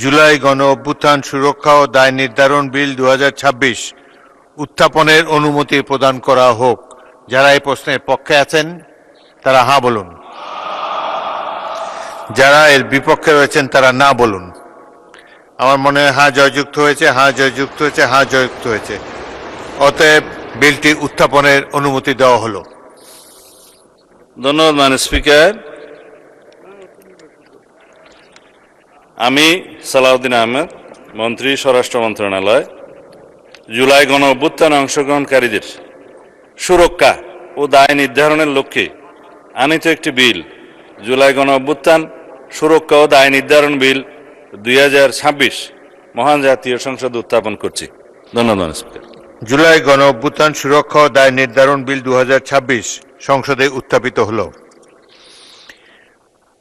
জুলাই গণ অভ্যুত্থান সুরক্ষা ও দায় নির্ধারণ বিল 2026 উত্থাপনের অনুমতি প্রদান করা হোক। যারা এই প্রশ্নের পক্ষে আছেন তারা হ্যাঁ বলুন, যারা এর বিপক্ষে রয়েছেন তারা না বলুন। আমার মনে হয় হ্যাঁ জয়যুক্ত হয়েছে, হ্যাঁ জয়যুক্ত হয়েছে, হ্যাঁ জয়যুক্ত হয়েছে। অতএব বিলটি উত্থাপনের অনুমতি দেওয়া হলো। ধন্যবাদ মাননীয় স্পিকার। আমি সালাউদ্দিন আহমেদ, মন্ত্রী, স্বরাষ্ট্র মন্ত্রণালয়, জুলাই গণ অভ্যুত্থানে অংশগ্রহণকারীদের সুরক্ষা ও দায় নির্ধারণের লক্ষ্যে আনিত একটি বিল, জুলাই গণ অভ্যুত্থান সুরক্ষা ও দায় নির্ধারণ বিল 2026 মহান জাতীয় সংসদে উত্থাপন করছি। ধন্যবাদ মাননীয় স্পিকার। জুলাই গণ অভ্যুত্থান সুরক্ষা ও দায় নির্ধারণ বিল 2026 সংসদে উত্থাপিত হলো।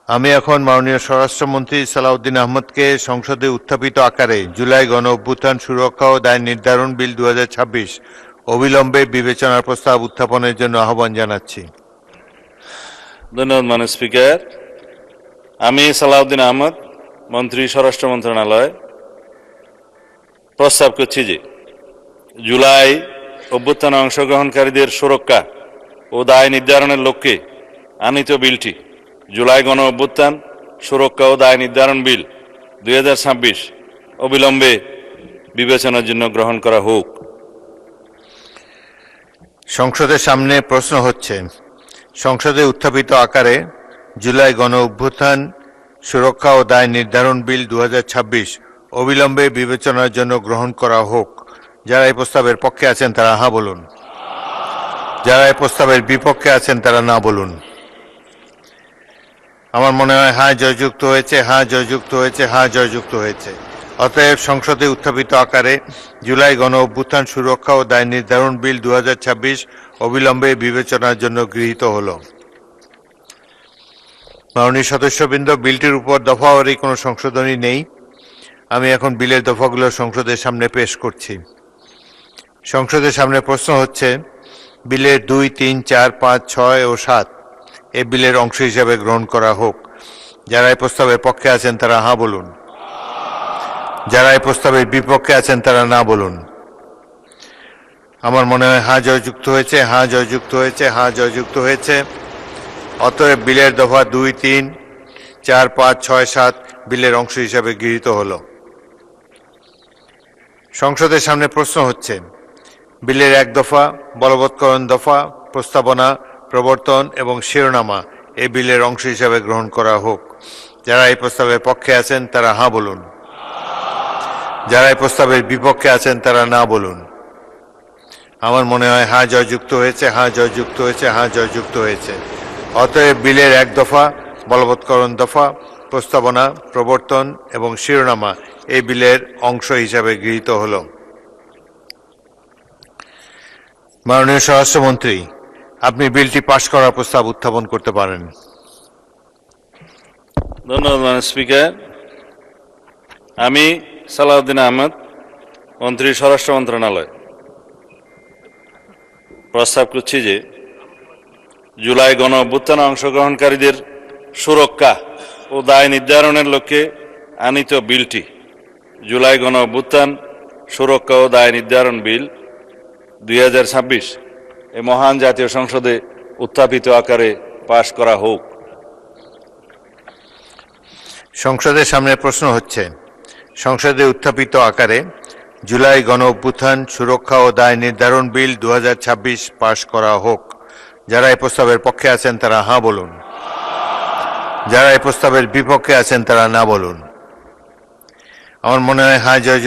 আমি এখন মাননীয় স্বরাষ্ট্রমন্ত্রী সালাউদ্দিন আহমদকে সংসদে উত্থাপিত আকারে জুলাই গণ অভ্যুত্থান সুরক্ষা ও দায় নির্ধারণ বিল 2026 অবিলম্বে বিবেচনার প্রস্তাব উত্থাপনের জন্য আহ্বান জানাচ্ছি। ধন্যবাদ মাননীয় স্পিকার। আমি সালাউদ্দিন আহমদ, মন্ত্রী, স্বরাষ্ট্র মন্ত্রণালয়, প্রস্তাব করছি যে জুলাই অভ্যুত্থানে অংশগ্রহণকারীদের সুরক্ষা ও দায় নির্ধারণের লক্ষ্যে আনিত বিলটি, জুলাই গণ অভ্যুত্থান সুরক্ষা ও দায় নির্ধারণ বিল 2026 অবিলম্বে বিবেচনার জন্য গ্রহণ করা হোক। সংসদের সামনে প্রশ্ন হচ্ছে, সংসদে উত্থাপিত আকারে জুলাই গণ অভ্যুত্থান সুরক্ষা ও দায় নির্ধারণ বিল 2026 অবিলম্বে বিবেচনার জন্য গ্রহণ করা হোক। যারা এই প্রস্তাবের পক্ষে আছেন তারা হ্যাঁ বলুন, যারা এই প্রস্তাবের বিপক্ষে আছেন তারা না বলুন। আমার মনে হয় হ্যাঁ জয়যুক্ত হয়েছে, হ্যাঁ জয়যুক্ত হয়েছে, হ্যাঁ জয়যুক্ত হয়েছে। অতএব সংসদে উত্থাপিত আকারে জুলাই গণ অভ্যুত্থান সুরক্ষা ও দায় নির্ধারণ বিল 2026 অবিলম্বে বিবেচনার জন্য গৃহীত হল। মাননীয় সদস্যবৃন্দ, বিলটির উপর দফাওয়ারি কোনো সংশোধনী নেই। আমি এখন বিলের দফাগুলো সংসদের সামনে পেশ করছি। সংসদের সামনে প্রশ্ন হচ্ছে, বিলের 2, 3, 4, 5, 6 ও 7 এই বিলের অংশ হিসেবে গ্রহণ করা হোক। যারা এই প্রস্তাবের পক্ষে আছেন তারা হ্যাঁ বলুন, যারা এই প্রস্তাবের বিপক্ষে আছেন তারা না বলুন। আমার মনে হয় হ্যাঁ জয়যুক্ত হয়েছে, হ্যাঁ জয়যুক্ত হয়েছে, হ্যাঁ জয়যুক্ত হয়েছে। অতএব বিলের দফা 2, 3, 4, 5, 6, 7 বিলের অংশ হিসাবে গৃহীত হল। সংসদের সামনে প্রশ্ন হচ্ছে, বিলের 1 দফা, বলবৎকরণ দফা, প্রস্তাবনা, প্রবর্তন এবং শিরোনামা এই বিলের অংশ হিসাবে গ্রহণ করা হোক। যারা এই প্রস্তাবের পক্ষে আছেন তারা হ্যাঁ বলুন, যারা এই প্রস্তাবের বিপক্ষে আছেন তারা না বলুন। আমার মনে হয় হ্যাঁ জয়যুক্ত হয়েছে, হ্যাঁ জয়যুক্ত হয়েছে, হ্যাঁ জয়যুক্ত হয়েছে। অতএব বিলের 1 দফা, বলবৎকরণ দফা, প্রস্তাবনা, প্রবর্তন এবং শিরোনামা এই বিলের অংশ হিসাবে গৃহীত হল। মাননীয় স্বরাষ্ট্রমন্ত্রী, আপনি বিলটি পাশ করার প্রস্তাব উত্থাপন করতে পারেন। ধন্যবাদ মাননীয় স্পিকার। আমি সালাউদ্দিন আহমদ, মন্ত্রী, স্বরাষ্ট্র মন্ত্রণালয়, প্রস্তাব করছি যে জুলাই গণ অভ্যুত্থানে অংশগ্রহণকারীদের সুরক্ষা ও দায় নির্ধারণের লক্ষ্যে আনিত বিলটি, জুলাই গণ অভ্যুত্থান সুরক্ষা ও দায় নির্ধারণ বিল 2026 এই মহান জাতীয় সংসদে উত্থাপিত আকারে পাশ করা হোক। সংসদের সামনে প্রশ্ন হচ্ছে, সংসদে উত্থাপিত আকারে জুলাই গণ অভ্যুত্থান সুরক্ষা ও দায় নির্ধারণ বিল 2026 পাশ করা হোক। যারা এই প্রস্তাবের পক্ষে আছেন তারা হ্যাঁ বলুন, যারা এই প্রস্তাবের বিপক্ষে আছেন তারা না বলুন। আমার মনে হয় হ্যাঁ জয়